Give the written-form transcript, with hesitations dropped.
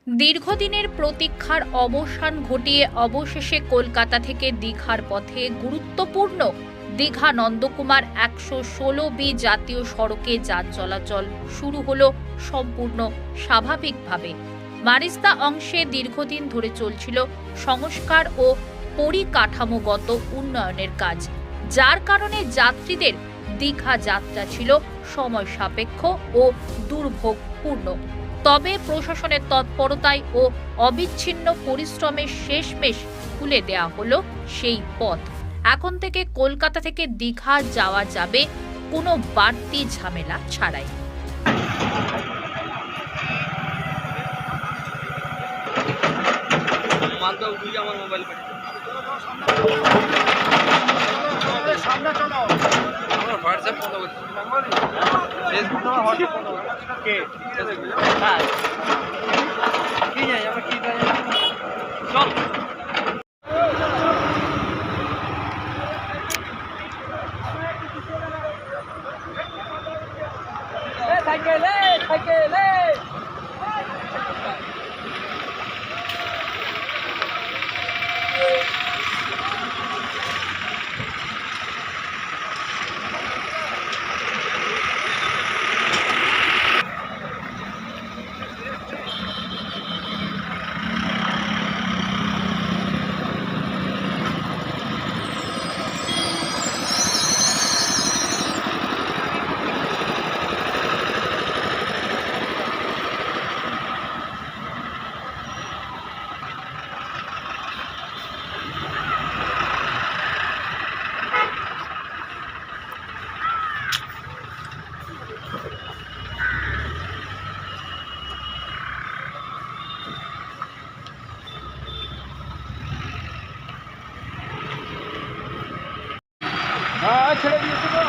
দীর্ঘদিনের প্রতীক্ষার অবসান ঘটিয়ে অবশেষে কলকাতা থেকে দীঘার পথে গুরুত্বপূর্ণ দীঘা নন্দকুমার ১১৬ জাতীয় সড়কে যান চলাচল শুরু হলো সম্পূর্ণ স্বাভাবিকভাবে। মারিস্তা অংশে দীর্ঘদিন ধরে চলছিল সংস্কার ও পরিকাঠামোগত উন্নয়নের কাজ, যার কারণে যাত্রীদের দীঘা যাত্রা ছিল সময় সাপেক্ষ ও দুর্ভোগপূর্ণ। তবে প্রশাসনের তৎপরতায় ও অবিচ্ছিন্ন পরিশ্রমের শেষমেশ খুলে দেয়া হলো সেই পথ। এখন থেকে কলকাতা থেকে দীঘা যাওয়া যাবে কোনো বাড়তি ঝামেলা ছাড়াই। হোয়াটসঅ্যাপ বন্ধ করছি, ফেসবুক তোমার হোয়াটসঅ্যাপ বন্ধ করছি কে হ্যাঁ কি জানি আমরা কি জানি চল সাইকেল সাইকেল ছেড়ে দিয়েছে তো।